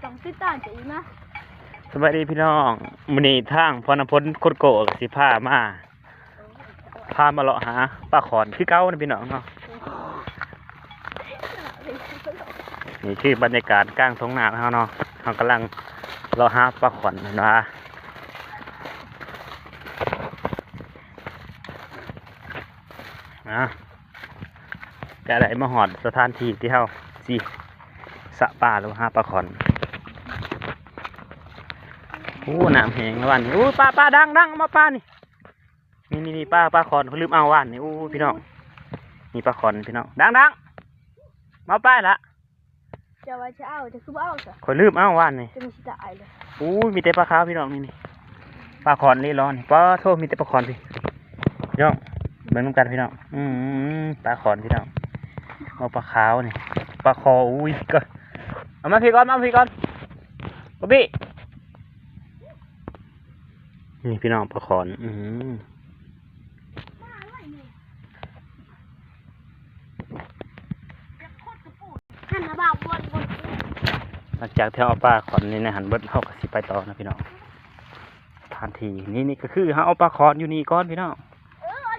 ต้องติดตามจะอีกนะสวัสดีพี่น้องมื้อนี้ทางพรณพลโคตรโกะสิพามาเลาะหาปลาขอนคือเก่านะพี่น้องเนาะนี่คือบรรยากาศกลางทุ่งนาเฮาเนาะเฮากำลังเลาะหาปลาขอนนะก็ได้มาหอดสถานที่ที่เฮาสิสะปลาหรือหาปลาขอนโอ้น้ำแห้งแล้ววันนี้โอ้ปลาดังมาปลานี่ปลาขอนเขาลืมเอาวันนี่โอ้พี่น้องนี่ปลาขอนพี่น้องดังมาปลาละจะว่าจะเอาจะคือว่าเอาสิเขาลืมเอาวันนี่จะมีสิตายเลยโอ้มีแต่ปลาขาวพี่น้องนี่ปลาขอนนี่ร้อนปลาโทษมีแต่ปลาขอนพี่น้องเหมือนกันพี่น้องปลาขอนพี่น้องเอาปลาขาวนี่ปลาคออุ้ยก็เอามาพี่ก่อนบ๊อบบี้นี่พี่น้องปลาขอนหลังจากที่เอาปลาขอนนี่นะหันเบิดเขาก็สิไปต่อนะพี่น้องทานทีนี่ก็คือเขาเอาปลาขอนอยู่นี่ก้อนพี่น้อง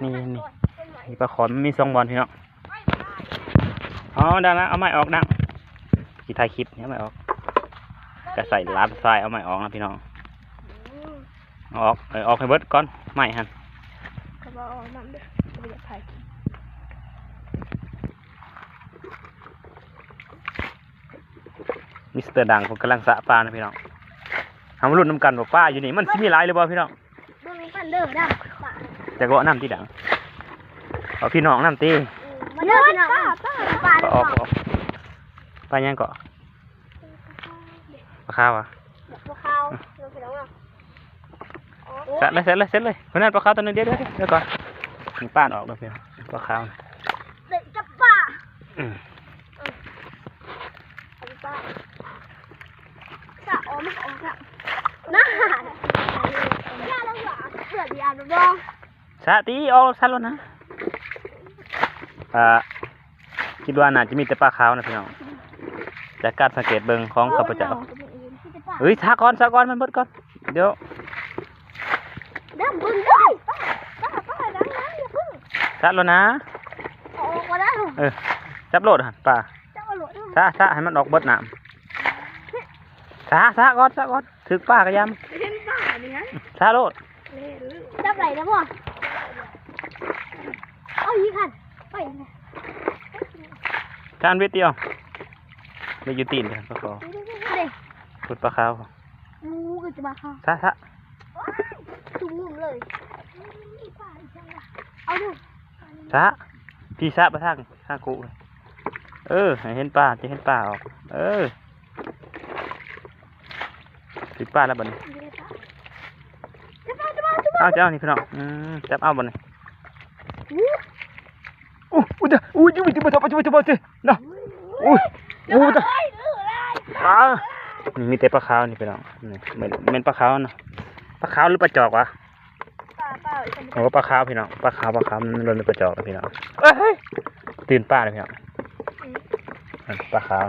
นี่ปลาขอนมี2 บอลพี่น้องอ๋อดังนะเอาไม้ออกดังที่ถ่ายคลิปเนี่ยไม้ออกก็ใส่ล้านทรายเอาไม้ออกนะพี่น้องออกให้เบิดก่อนไม้หันก็บ่ออกน้ำเด้อบ่อยากถ่ายมิสเตอร์ดังผมกำลังสะปลานะพี่น้องทำรุ่นน้ำกันบอกป้าอยู่นี่มันสิมีหลายเลยบ่พี่น้องเบิ่งกันเด้อดังจะก็น้ำที่ดังเอาพี่น้องน้ำตีมาเด้อพี่น้องปลาออกปลายังเกาะปลาข้าวอ่ะปลาขาวพี่น้องเสร็จเลยคนนั้นปลาขาวตัวนึงเดี๋ยวก่อนมีป้านออกแล้วพี่น้องปลาขาวเด็กจับปลาจะออกละน่าแล้วหรอเกิดยาดูบ้องสาตีออกชัดแล้วนะคิดว่าน่าจะมีแต่ปลาขาวนะพี่น้องจากการสังเกตเบิ่งของข้าพเจ้าเฮ้ยซาก่อนมันเบิดก่อนเดี๋ยวดังพึ่งได้ป้าดังนะอย่าพึ่งชัดแล้วนะออกมาแล้วจับโหลดหันปลาซาให้มันออกเบิดน้ำซาก่อนถึกป้ากระยำเห็นป้านี่ฮะซาโหลดจับไหลนะพ่อเอาอีกคันไปจานเวทีเอาไม่ยุตินเลยปลาขาวขุดปลาขาวก็จะมาค่ะซาตุ้มเลยเอาดูซาพี่ซาไปทางกูเห็นปลาจะเห็นปลาออกติดปลาแล้วบ่นี่เอานี่พี่น้องจับเอาบ่นี่อุ้ยจะมาทำสินะนี่มีแต่ปลาขาวนี่พี่น้องนี่เหมือนปลาขาวนะปลาขาวหรือปลาจอกวะโอ้ปลาขาวพี่น้องปลาขาวมันเลยปลาจอกนะพี่น้องตื่นปลาเลยพี่น้องปลาขาว